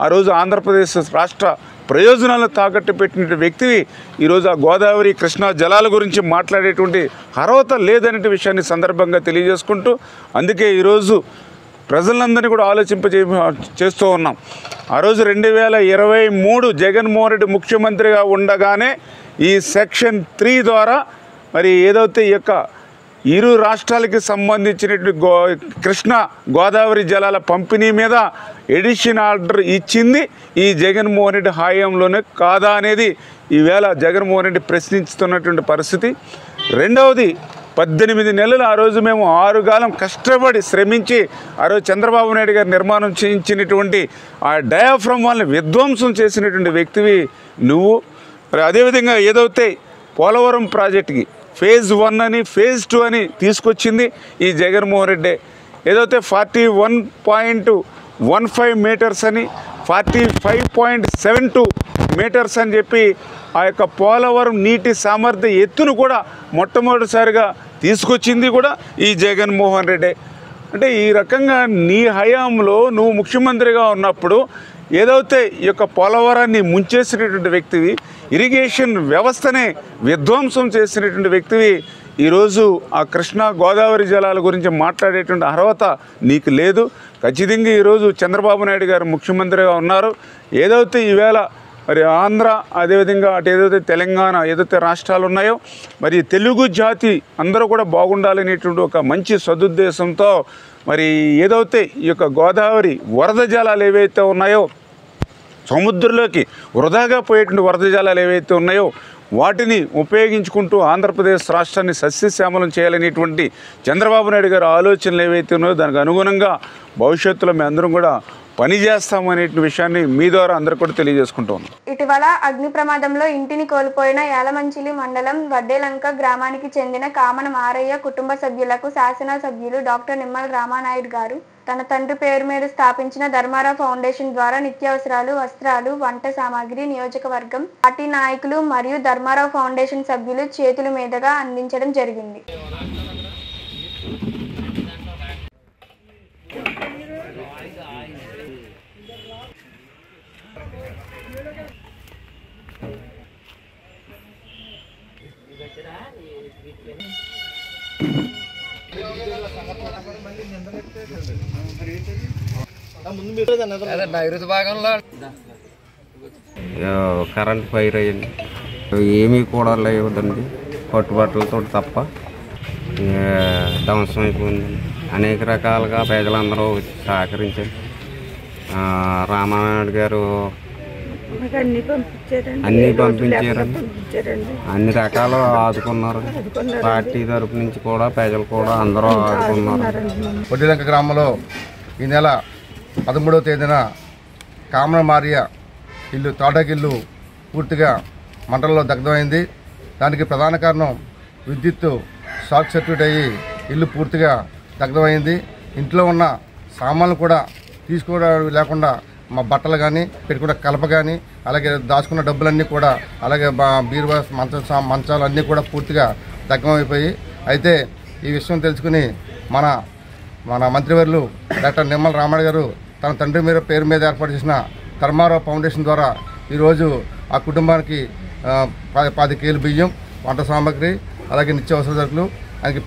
ఆ రోజు ఆంధ్రప్రదేశ్ రాష్ట్ర ప్రయోజనాలను తాకట్టు పెట్టిన వ్యక్తివి ఈరోజు ఆ గోదావరి కృష్ణా జలాల గురించి మాట్లాడేటువంటి అర్హత లేదనే విషయాన్ని సందర్భంగా తెలియజేసుకుంటూ అందుకే ఈరోజు ప్రజలందరినీ కూడా చేస్తూ ఉన్నాం. ఆ రోజు 2023 జగన్మోహన్ రెడ్డి ముఖ్యమంత్రిగా ఉండగానే ఈ సెక్షన్ 3 ద్వారా మరి ఏదైతే ఈ యొక్క ఇరు రాష్ట్రాలకి సంబంధించినటువంటి కృష్ణా గోదావరి జలాల పంపిణీ మీద ఎడిషన్ ఆర్డర్ ఇచ్చింది ఈ జగన్మోహన్ రెడ్డి హయాంలోనే కాదా అనేది ఈవేళ జగన్మోహన్ రెడ్డి ప్రశ్నిస్తున్నటువంటి పరిస్థితి. రెండవది 18 నెలలు ఆ రోజు మేము 6 కాలం కష్టపడి శ్రమించి ఆ రోజు చంద్రబాబు నాయుడు గారు నిర్మాణం చేయించినటువంటి ఆ డయాఫ్రమ్ వాళ్ళని విధ్వంసం చేసినటువంటి వ్యక్తివి నువ్వు. మరి అదేవిధంగా ఏదైతే పోలవరం ప్రాజెక్టుకి ఫేజ్ 1 అని ఫేజ్ 2 అని తీసుకొచ్చింది ఈ జగన్మోహన్ రెడ్డి. ఏదైతే 41.15 మీటర్స్ అని 45.72 మీటర్స్ అని చెప్పి ఆ యొక్క పోలవరం నీటి సామర్థ్య ఎత్తును కూడా మొట్టమొదటిసారిగా తీసుకొచ్చింది కూడా ఈ జగన్మోహన్ రెడ్డి. అంటే ఈ రకంగా నీ హయాంలో నువ్వు ముఖ్యమంత్రిగా ఉన్నప్పుడు ఏదైతే ఈ యొక్క పోలవరాన్ని ముంచేసినటువంటి వ్యక్తివి, ఇరిగేషన్ వ్యవస్థనే విధ్వంసం చేసినటువంటి వ్యక్తివి, ఈరోజు ఆ కృష్ణా గోదావరి జలాల గురించి మాట్లాడేటువంటి అర్హత నీకు లేదు. ఖచ్చితంగా ఈరోజు చంద్రబాబు నాయుడు గారు ముఖ్యమంత్రిగా ఉన్నారు. ఏదైతే ఈవేళ మరి ఆంధ్ర అదేవిధంగా అటు ఏదైతే తెలంగాణ ఏదైతే రాష్ట్రాలు ఉన్నాయో మరి తెలుగు జాతి అందరూ కూడా బాగుండాలనేటువంటి ఒక మంచి సదుద్దేశంతో మరి ఏదైతే ఈ యొక్క గోదావరి వరద జలాలు ఏవైతే ఉన్నాయో, సముద్రంలోకి వృధాగా పోయేటువంటి వరద జలాలు ఏవైతే ఉన్నాయో వాటిని ఉపయోగించుకుంటూ ఆంధ్రప్రదేశ్ రాష్ట్రాన్ని సస్యశ్యామలం చేయాలనేటువంటి చంద్రబాబు నాయుడు గారి ఆలోచనలు ఏవైతే ఉన్నాయో దానికి అనుగుణంగా భవిష్యత్తులో మేము అందరం కూడా పనిచేస్తామనే విషయాన్ని మీ ద్వారా అందరూ కూడా తెలియజేసుకుంటూ ఉన్నాం. ఇటీవల అగ్ని ప్రమాదంలో ఇంటిని కోల్పోయిన యాలమంచిలి మండలం వడ్డేలంక గ్రామానికి చెందిన కామన మారయ్య కుటుంబ సభ్యులకు శాసనసభ్యులు డాక్టర్ నిమ్మల రామానాయుడు గారు తన తండ్రి పేరు మీద స్థాపించిన ధర్మారావు ఫౌండేషన్ ద్వారా నిత్యావసరాలు, వస్త్రాలు, వంట సామాగ్రి నియోజకవర్గం పార్టీ నాయకులు మరియు ధర్మారావు ఫౌండేషన్ సభ్యులు చేతుల మీదుగా అందించడం జరిగింది. కరెంట్ ఫైర్ అయ్యింది, ఏమీ కూడా లేవదండి, పట్టుబట్టలతో తప్ప ధ్వంసం అయిపోయిందండి. అనేక రకాలుగా ప్రజలందరూ సహకరించారు. రామానాయుడు గారు అన్నీ పంపించారండి, అన్ని రకాలు ఆదుకున్నారు. పార్టీ తరపు నుంచి కూడా ప్రజలు కూడా అందరూ ఆదుకున్నారు. వడ్డేలంక గ్రామంలో ఈ నెల 13వ తేదీన కామన మారియా ఇల్లు తోటకిల్లు పూర్తిగా మంటల్లో దగ్ధమైంది. దానికి ప్రధాన కారణం విద్యుత్ షార్ట్ సర్క్యూట్ అయ్యి ఇల్లు పూర్తిగా దగ్ధమైంది. ఇంట్లో ఉన్న సామాన్లు కూడా తీసుకోవడం లేకుండా మా బట్టలు కానీ పెట్టుకున్న కలప కానీ అలాగే దాచుకున్న డబ్బులన్నీ కూడా అలాగే బీరువా మంచాలు అన్నీ కూడా పూర్తిగా దగ్ధమైపోయి, అయితే ఈ విషయం తెలుసుకుని మన మంత్రివర్యులు డాక్టర్ నిమ్మల రామారావు గారు తన తండ్రి పేరు మీద ఏర్పాటు చేసిన ధర్మారావు ఫౌండేషన్ ద్వారా ఈరోజు ఆ కుటుంబానికి 10 కేజీలు బియ్యం, వంట సామాగ్రి అలాగే నిత్యావసర సరుకులు ఆయనకి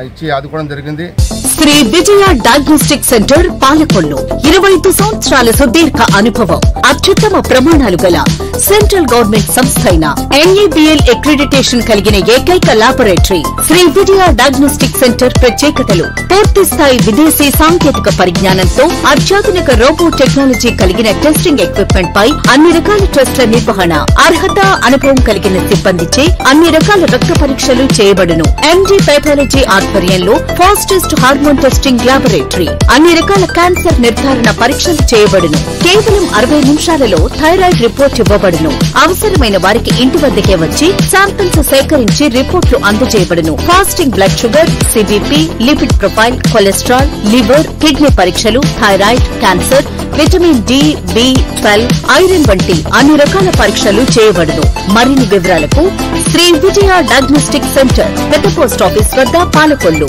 ఇచ్చి ఆదుకోవడం జరిగింది. శ్రీ విజయ డయాగ్నోస్టిక్ సెంటర్ పాలకొల్లు 25 సంవత్సరాల సుదీర్ఘ అనుభవం, అత్యుత్తమ ప్రమాణాలు గల సెంట్రల్ గవర్నమెంట్ సంస్థ అయిన NABL అక్రిడిటేషన్ కలిగిన ఏకైక laboratory Shri Vijaya diagnostic centre ప్రత్యేకతలు పూర్తి స్థాయి విదేశీ సాంకేతిక పరిజ్ఞానంతో అత్యాధునిక రోబో టెక్నాలజీ కలిగిన టెస్టింగ్ ఎక్విప్మెంట్ పై అన్ని రకాల టెస్టుల నిర్వహణ, అర్హత, అనుభవం కలిగిన సిబ్బందిచే అన్ని రకాల రక్త పరీక్షలు చేయబడును. MD పైథాలజీ ఆధ్వర్యంలో ఫాస్టెస్ట్ హార్మోన్ టెస్టింగ్ లాబొరేటరీ, అన్ని రకాల క్యాన్సర్ నిర్ధారణ పరీక్షలు చేయబడును. కేవలం 60 నిమిషాలలో థైరాయిడ్ రిపోర్ట్ ఇవ్వబడును. అవసరమైన వారికి ఇంటి వద్దకే వచ్చి శాంపిల్స్ సేకరించి రిపోర్టులు అందజేయబడును. Fasting blood sugar, CBP, lipid profile, cholesterol, liver, kidney పరీక్షలు, thyroid, cancer, vitamin D, B12, iron వంటి అన్ని రకాల పరీక్షలు చేయబడును. మరిన్ని వివరాలకు శ్రీ విజయ డయాగ్నోస్టిక్ సెంటర్, పెద్ద పోస్ట్ ఆఫీస్ వద్ద, పాలకొల్లు.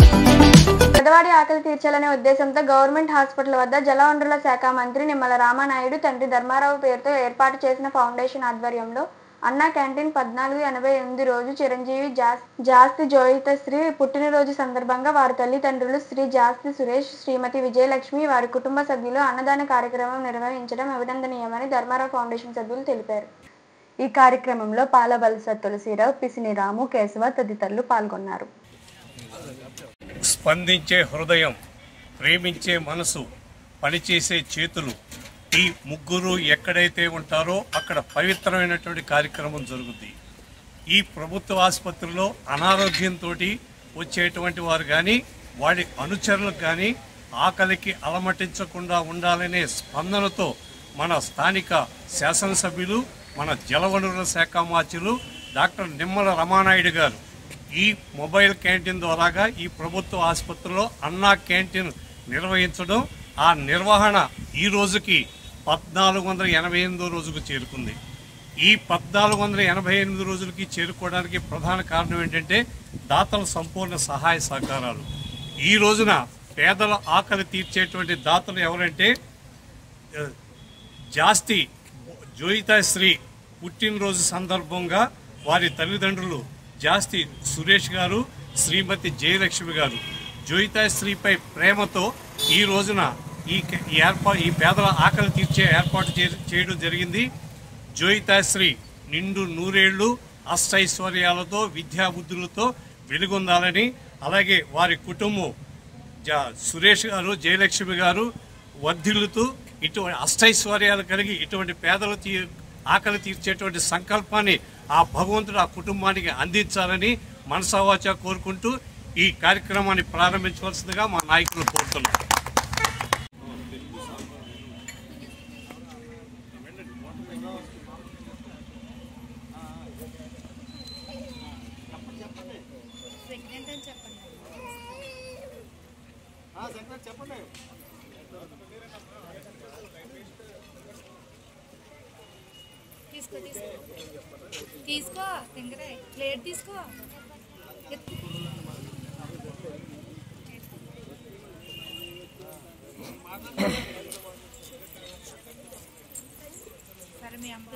పేదవాడి ఆకలి తీర్చాలనే ఉద్దేశంతో గవర్నమెంట్ హాస్పిటల్ వద్ద జలవనరుల శాఖ మంత్రి నిమ్మల రామానాయుడు తండ్రి ధర్మారావు పేరుతో ఏర్పాటు చేసిన ఫౌండేషన్ ఆధ్వర్యంలో అన్నా క్యాంటీన్ 1488 రోజు చిరంజీవి జాస్తి జోయితశ్రీ పుట్టినరోజు సందర్భంగా వారి తల్లిదండ్రులు శ్రీ జాస్తి సురేష్, శ్రీమతి విజయలక్ష్మి వారి కుటుంబ సభ్యులు అన్నదాన కార్యక్రమం నిర్వహించడం అభినందనీయమని ధర్మారావు ఫౌండేషన్ సభ్యులు తెలిపారు. ఈ కార్యక్రమంలో పాలవలస తులసిరావు, పిసిని రాము, కేశవ తదితరులు పాల్గొన్నారు. స్పందించే హృదయం, ప్రేమించే మనసు, పనిచేసే చేతులు, ఈ ముగ్గురు ఎక్కడైతే ఉంటారో అక్కడ పవిత్రమైనటువంటి కార్యక్రమం జరుగుతుంది. ఈ ప్రభుత్వ ఆసుపత్రిలో అనారోగ్యంతో వచ్చేటువంటి వారు కానీ వాడి అనుచరులకు కానీ ఆకలికి అలమటించకుండా ఉండాలనే స్పందనతో మన స్థానిక శాసనసభ్యులు మన జలవనరుల శాఖ మంత్రులు డాక్టర్ నిమ్మల రమానాయుడు గారు ఈ మొబైల్ క్యాంటీన్ ద్వారాగా ఈ ప్రభుత్వ ఆసుపత్రిలో అన్నా క్యాంటీన్ నిర్వహించడం, ఆ నిర్వహణ ఈ రోజుకి 1488 రోజుకు చేరుకుంది. ఈ 1488 రోజులకి చేరుకోవడానికి ప్రధాన కారణం ఏంటంటే దాతల సంపూర్ణ సహాయ సహకారాలు. ఈ రోజున పేదల ఆకలి తీర్చేటువంటి దాతలు ఎవరంటే జాస్తి జోయితాశ్రీ పుట్టినరోజు సందర్భంగా వారి తల్లిదండ్రులు జాస్తి సురేష్ గారు, శ్రీమతి జయలక్ష్మి గారు జోయితాశ్రీపై ప్రేమతో ఈ రోజున ఈ పేదల ఆకలి తీర్చే ఏర్పాటు చేయడం జరిగింది. జోయితాశ్రీ నిండు నూరేళ్లు అష్టైశ్వర్యాలతో విద్యాబుద్ధులతో వెలుగొందాలని, అలాగే వారి కుటుంబం సురేష్ గారు, జయలక్ష్మి గారు వర్ధిల్లుతూ ఇటువంటి అష్టైశ్వర్యాలు కలిగి ఇటువంటి పేదలు ఆకలి తీర్చేటువంటి సంకల్పాన్ని ఆ భగవంతుడు ఆ కుటుంబానికి అందించాలని మనసావాచ కోరుకుంటూ ఈ కార్యక్రమాన్ని ప్రారంభించవలసిందిగా మా నాయకులు కోరుతున్నారు. తీసుకో తింగరే ప్లేట్ తీసుకో. సరే మీ అమ్మ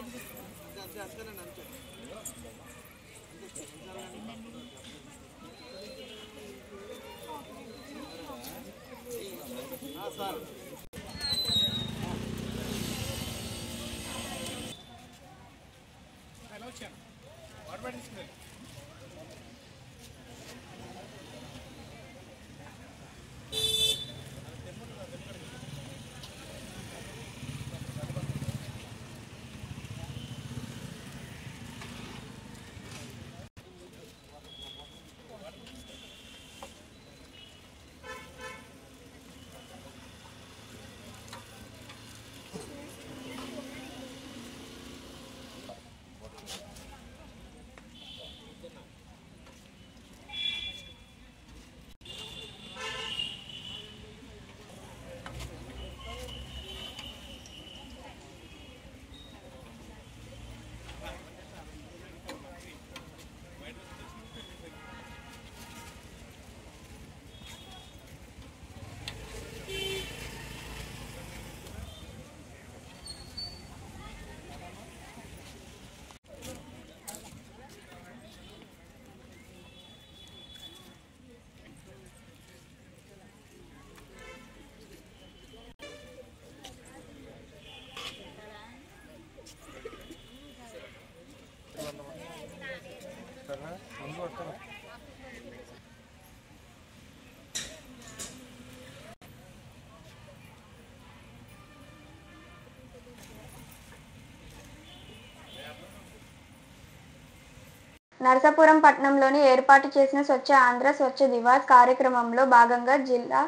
నరసాపురం పట్టణంలోని ఏర్పాటు చేసిన స్వచ్ఛ ఆంధ్ర స్వచ్ఛ దివాస్ కార్యక్రమంలో భాగంగా జిల్లా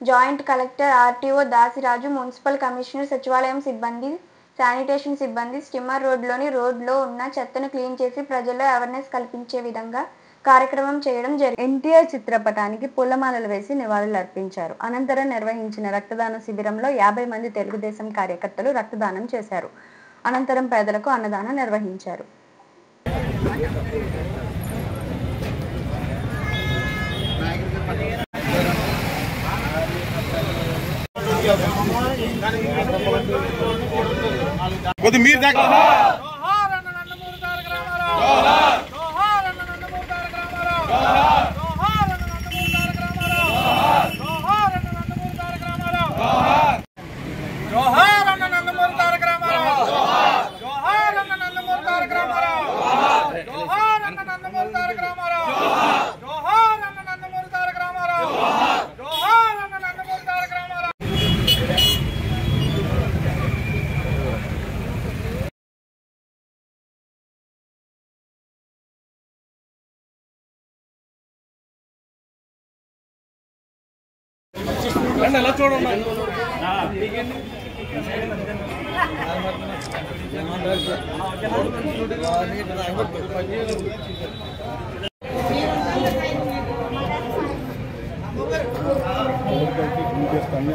joint collector RTO Dasiraju, municipal commissioner, సచివాలయం సిబ్బంది, శానిటేషన్ సిబ్బంది స్టిమ్మర్ రోడ్లో ఉన్న చెత్తను క్లీన్ చేసి ప్రజల్లో అవేర్నెస్ కల్పించే విధంగా కార్యక్రమం చేయడం జరిగింది. ఎన్టీఆర్ చిత్రపటానికి పూలమాలలు వేసి నివాళులు అర్పించారు. అనంతరం నిర్వహించిన రక్తదాన శిబిరంలో 50 మంది తెలుగుదేశం కార్యకర్తలు రక్తదానం చేశారు. అనంతరం పేదలకు అన్నదానం నిర్వహించారు.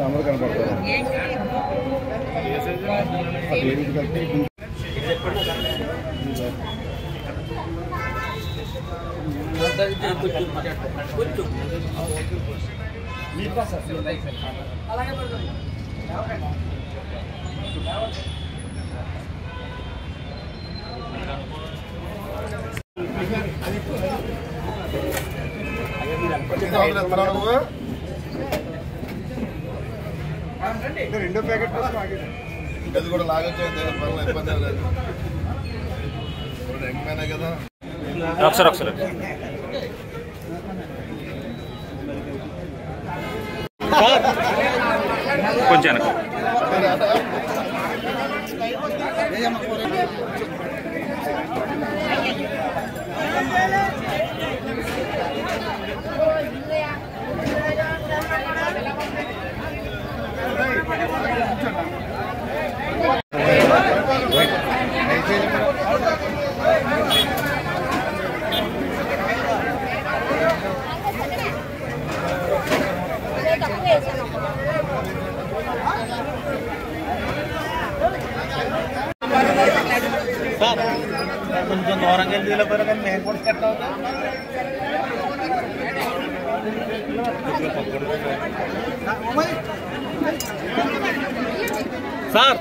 అందరూ కనపడతారు. రెండో ప్యాకెట్ అది కూడా లాగొచ్చు, ఇబ్బంది లేదు. ఎంకైనా కదా ఒకసారి కొంచెం కొంచెం దూరంగా వెళ్ళిపోయారు కానీ మేము కూడా సెట్ అవుతాం. సార్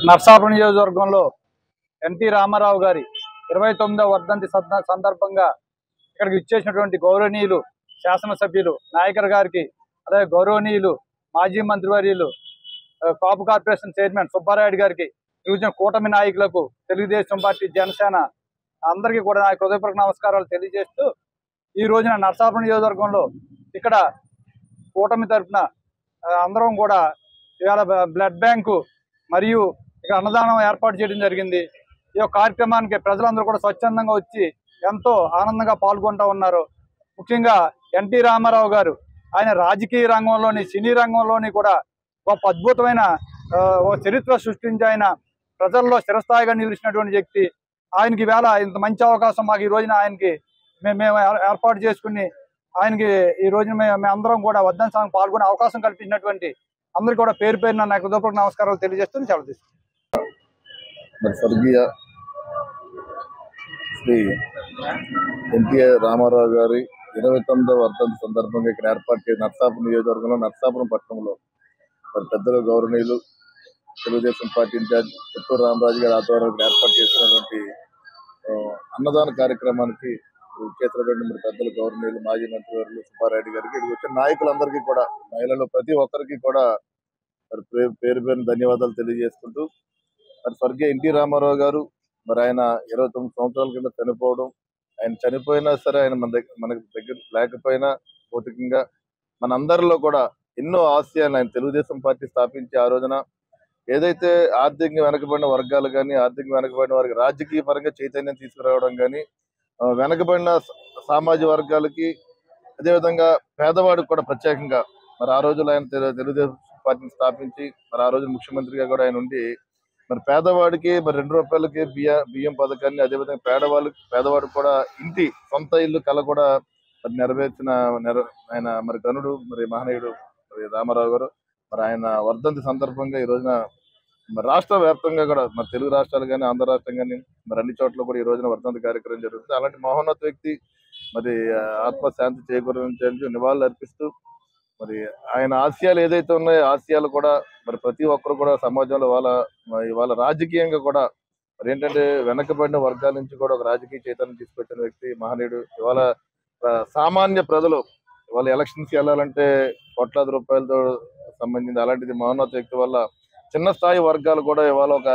నర్సాపురం నియోజకవర్గంలో ఎన్టీ రామారావు గారి 29వ వర్ధంతి సందర్భంగా ఇక్కడికి ఇచ్చేసినటువంటి గౌరవనీయులు శాసనసభ్యులు నాయకర్ గారికి, అలాగే గౌరవనీయులు మాజీ మంత్రివర్యులు కాపు కార్పొరేషన్ చైర్మన్ సుబ్బారాయుడు గారికి, గిరిజన కూటమి నాయకులకు, తెలుగుదేశం పార్టీ, జనసేన అందరికీ కూడా నా హృదయపూర్వక నమస్కారాలు తెలియజేస్తూ, ఈ రోజున నర్సాపురం నియోజకవర్గంలో ఇక్కడ కూటమి తరఫున అందరం కూడా ఇవాళ బ్లడ్ బ్యాంకు మరియు ఇక్కడ అన్నదానం ఏర్పాటు చేయడం జరిగింది. ఈ యొక్క కార్యక్రమానికి ప్రజలందరూ కూడా స్వచ్ఛందంగా వచ్చి ఎంతో ఆనందంగా పాల్గొంటూ ఉన్నారు. ముఖ్యంగా ఎన్టీ రామారావు గారు ఆయన రాజకీయ రంగంలోని, సినీ రంగంలోని కూడా గొప్ప అద్భుతమైన చరిత్ర సృష్టించి ఆయన ప్రజల్లో స్థిరస్థాయిగా నిలిచినటువంటి వ్యక్తి. ఆయనకి వేళ ఇంత మంచి అవకాశం మాకు ఈ రోజున ఆయనకి మేము ఏర్పాటు చేసుకుని ఆయనకి ఈ రోజున మేమందరం కూడా వర్ధంతి పాల్గొనే అవకాశం కల్పించినటువంటి అందరికీ కూడా పేరు పేరున నాకు హృదయపూర్వక నమస్కారాలు తెలియజేస్తూ సెలవు తీసుకుంటాను. స్వర్గీయ శ్రీ ఎన్టీఆర్ రామారావు గారి 29వ వర్ధంతి సందర్భంగా ఇక్కడ ఏర్పాటు చేసిన నర్సాపురం నియోజకవర్గంలో, నర్సాపురం పట్టణంలో మరి పెద్దలు గౌరవనీయులు తెలుగుదేశం పార్టీ ఇన్ఛార్జ్ పుత్తూరు రామరాజు గారి ఆధ్వర్యంలో ఏర్పాటు చేసినటువంటి అన్నదాన కార్యక్రమానికి చేసినటువంటి మరి పెద్దలు గౌరవనీయులు మాజీ మంత్రివర్యులు సుబ్బారాయుడు గారికి, ఇక్కడ వచ్చిన నాయకులందరికీ కూడా, మహిళలు ప్రతి ఒక్కరికి కూడా మరి పేరు పేరున ధన్యవాదాలు తెలియజేసుకుంటూ, మరి స్వర్గీయ ఎన్టీ రామారావు గారు మరి ఆయన 29 సంవత్సరాల కింద చనిపోవడం, ఆయన చనిపోయినా సరే ఆయన మనకి దగ్గర లేకపోయినా భౌతికంగా మనందరిలో కూడా ఎన్నో ఆశయాలు ఆయన తెలుగుదేశం పార్టీ స్థాపించి ఆ రోజున ఏదైతే ఆర్థికంగా వెనకబడిన వర్గాలు కానీ, ఆర్థికంగా వెనకబడిన వారికి రాజకీయ పరంగా చైతన్యం తీసుకురావడం కానీ, వెనకబడిన సామాజిక వర్గాలకి, అదేవిధంగా పేదవాడికి కూడా ప్రత్యేకంగా మరి ఆ రోజులు ఆయన తెలుగుదేశం పార్టీని స్థాపించి మరి ఆ రోజు ముఖ్యమంత్రిగా కూడా ఆయన ఉండి మరి పేదవాడికి మరి 2 రూపాయలకి బియ్యం పథకాన్ని, అదేవిధంగా పేదవాడికి కూడా సొంత ఇల్లు కళ కూడా మరి నెరవేర్చిన ఆయన మరి గనుడు, మరి మహనీయుడు మరి రామారావు గారు. మరి ఆయన వర్ధంతి సందర్భంగా ఈ రోజున మరి రాష్ట్ర వ్యాప్తంగా కూడా మరి తెలుగు రాష్ట్రాలు కానీ, ఆంధ్ర రాష్ట్రం కానీ మరి అన్ని చోట్ల కూడా ఈ రోజున వర్ధంతి కార్యక్రమం జరుగుతుంది. అలాంటి మహోన్నత వ్యక్తి మరి ఆత్మశాంతి చేకూరించేందుకు నివాళులు అర్పిస్తూ, మరి ఆయన ఆశయాలు ఏదైతే ఉన్నాయో ఆశయాలు కూడా మరి ప్రతి ఒక్కరు కూడా సమాజంలో ఇవాళ రాజకీయంగా కూడా మరి ఏంటంటే వెనకబడిన వర్గాల నుంచి కూడా ఒక రాజకీయ చైతన్యం తీసుకొచ్చిన వ్యక్తి మహనీయుడు. ఇవాళ సామాన్య ప్రజలు ఇవాళ ఎలక్షన్స్కి వెళ్ళాలంటే కోట్లాది రూపాయలతో సంబంధించి అలాంటిది మహోన్నత వ్యక్తి వల్ల చిన్న స్థాయి వర్గాలు కూడా ఇవాళ ఒక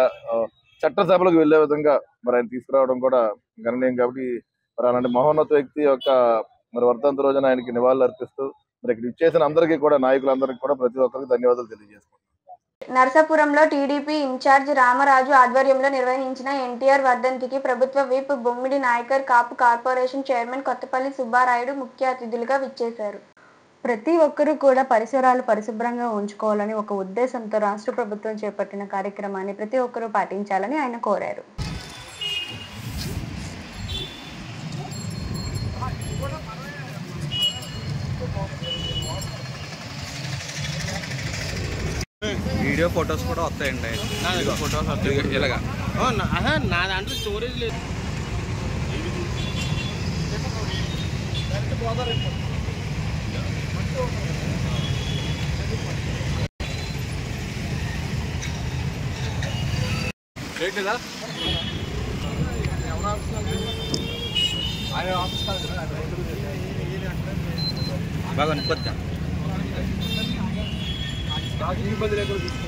చట్టసభలకు వెళ్లే విధంగా మరి ఆయన తీసుకురావడం కూడా గణనీయం. కాబట్టి మరి అలాంటి మహోన్నత వ్యక్తి యొక్క మరి వర్ధంతి రోజున ఆయనకి నివాళులు అర్పిస్తూ మరి ఇక్కడ ఇచ్చేసిన అందరికీ కూడా, నాయకులందరికీ కూడా ప్రతి ఒక్కరికి ధన్యవాదాలు తెలియజేసుకుంటాం. నరసాపురంలో టీడీపీ ఇన్ఛార్జ్ రామరాజు ఆధ్వర్యంలో నిర్వహించిన ఎన్టీఆర్ వర్ధంతికి ప్రభుత్వ విప్ బొమ్మిడి నాయకర్ కాపు కార్పొరేషన్ చైర్మన్ కొత్తపల్లి సుబ్బారాయుడు ముఖ్య అతిథులుగా విచ్చేశారు. ప్రతి ఒక్కరూ కూడా పరిసరాలు పరిశుభ్రంగా ఉంచుకోవాలని ఒక ఉద్దేశంతో రాష్ట్ర ప్రభుత్వం చేపట్టిన కార్యక్రమాన్ని ప్రతి ఒక్కరూ పాటించాలని ఆయన కోరారు. వీడియో ఫొటోస్ కూడా వస్తాయండి. ఫొటోస్ వస్తాయి ఇలాగా. నా దాంట్లో స్టోరేజ్ లేదు. లేదా బాగా నిప్పద్దా ఇబ్బంది లేకుండా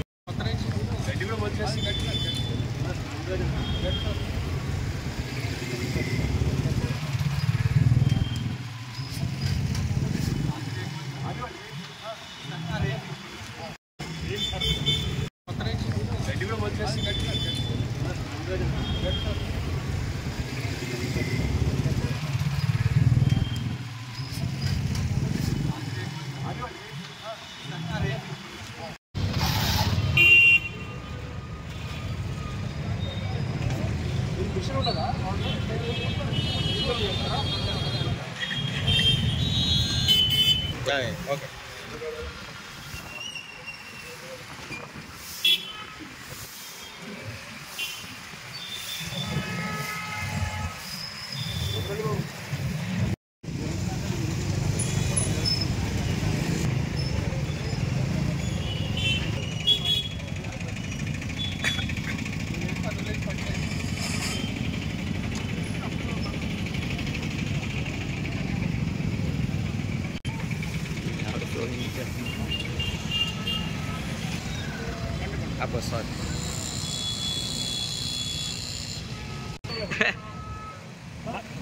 okay. Apa saat?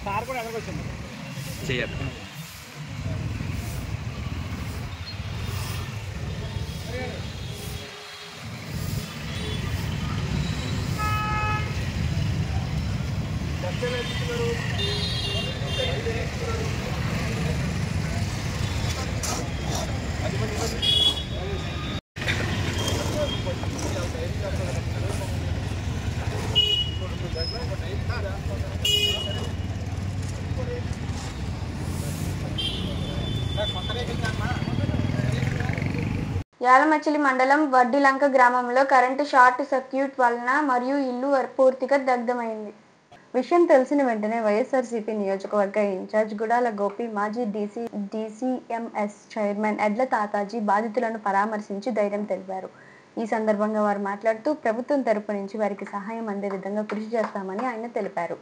Tar ko ever kochindi. Cheyar. యాలమచిలి మండలం వడ్డిలంక గ్రామంలో కరెంటు షార్ట్ సర్క్యూట్ వలన మరియు ఇల్లు పూర్తిగా దగ్ధమైంది. విషయం తెలిసిన వెంటనే వైఎస్ఆర్సీపీ నియోజకవర్గ ఇన్ఛార్జ్ గుడాల గోపి, మాజీ డీసీఎంఎస్ చైర్మన్ ఎడ్ల తాతాజీ బాధితులను పరామర్శించి ధైర్యం తెలిపారు. ఈ సందర్భంగా వారు మాట్లాడుతూ ప్రభుత్వం తరపు నుంచి వారికి సహాయం అందే విధంగా కృషి చేస్తామని ఆయన తెలిపారు.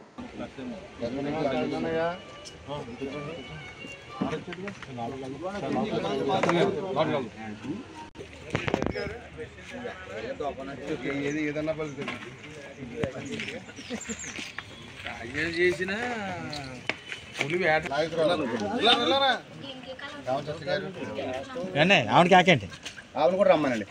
చేసిన ఆవిడకి ఆకేంటి ఆవిడ కూడా రమ్మానండి.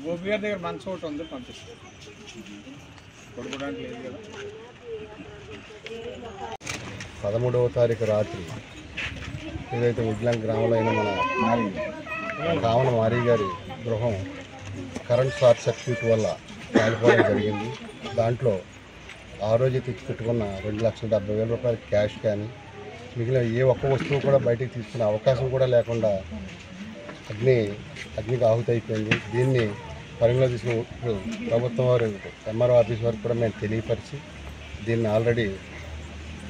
గోపి గారి దగ్గర మనసు ఒకటి ఉంది, పంపిస్తాను. కొడుకోవడానికి లేదు కదా. 13వ తారీఖు రాత్రి ఏదైతే ఉడ్లంక గ్రామంలో అయిన మన కామన మారీ గారి గృహం కరెంట్ షార్ట్ సర్క్యూట్ వల్ల కాలిపోవడం జరిగింది. దాంట్లో ఆ రోజు తెచ్చిపెట్టుకున్న 2,70,000 రూపాయల క్యాష్ కానీ మిగిలిన ఏ ఒక్క వస్తువు కూడా బయటికి తీసుకునే అవకాశం కూడా లేకుండా అగ్నికి ఆహుతి అయిపోయింది. దీన్ని పరిగణలో తీసుకుని ప్రభుత్వం వారు ఎంఆర్ఓ ఆఫీస్ వరకు కూడా మేము తెలియపరిచి దీన్ని ఆల్రెడీ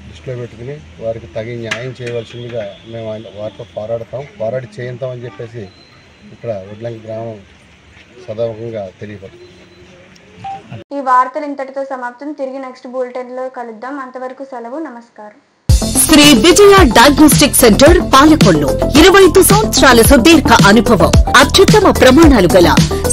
దృష్టిలో పెట్టుకుని వారికి తగిన న్యాయం చేయవలసిందిగా మేము వారితో పోరాడి చేయిస్తామని చెప్పేసి ఇక్కడ ఉడ్లంక గ్రామం సదాముఖంగా తెలియపరుస్తుంది. ఈ వార్తలు ఇంతటితో సమాప్తం. తిరిగి నెక్స్ట్ బులెటిన్ లో కలుద్దాం. అంతవరకు సెలవు. నమస్కారం. శ్రీ విజయ డయాగ్నోస్టిక్ సెంటర్ పాలకొల్లు 25 సంవత్సరాల సుదీర్ఘ అనుభవం, అత్యుత్తమ ప్రమాణాలు గల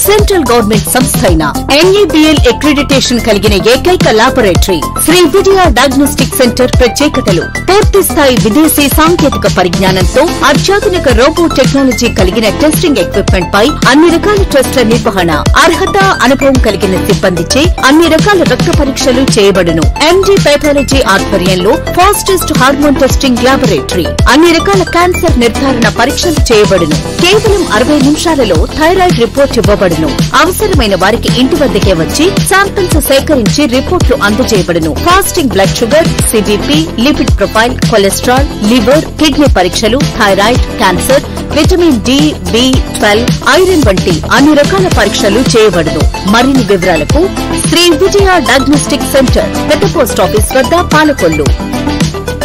సెంట్రల్ గవర్నమెంట్ సంస్థ అయిన NABL అక్రిడిటేషన్ కలిగిన ఏకైక laboratory Shri Vijaya diagnostic centre ప్రత్యేకతలు పూర్తి స్థాయి విదేశీ సాంకేతిక పరిజ్ఞానంతో అత్యాధునిక రోబో టెక్నాలజీ కలిగిన టెస్టింగ్ ఎక్విప్మెంట్ పై అన్ని రకాల టెస్టుల నిర్వహణ, అర్హత, అనుభవం కలిగిన సిబ్బందిచే అన్ని రకాల రక్త పరీక్షలు చేయబడును. MD పైథాలజీ ఆధ్వర్యంలో ఫాస్టెస్ట్ హార్మోన్ టెస్టింగ్ లాబొరేటరీ, అన్ని రకాల క్యాన్సర్ నిర్ధారణ పరీక్షలు చేయబడును. కేవలం 60 నిమిషాలలో థైరాయిడ్ రిపోర్ట్ ఇవ్వబడును. అవసరమైన వారికి ఇంటి వద్దకే వచ్చి శాంపిల్స్ సేకరించి రిపోర్టులు అందజేయబడును. Fasting blood sugar, CBP, lipid profile, cholesterol, liver, kidney పరీక్షలు, thyroid, cancer, vitamin D, B12, iron వంటి అన్ని రకాల పరీక్షలు చేయబడును. మరిన్ని వివరాలకు శ్రీ విజయ డయాగ్నోస్టిక్ సెంటర్, పెద్ద పోస్ట్ ఆఫీస్ వద్ద, పాలకొల్లు.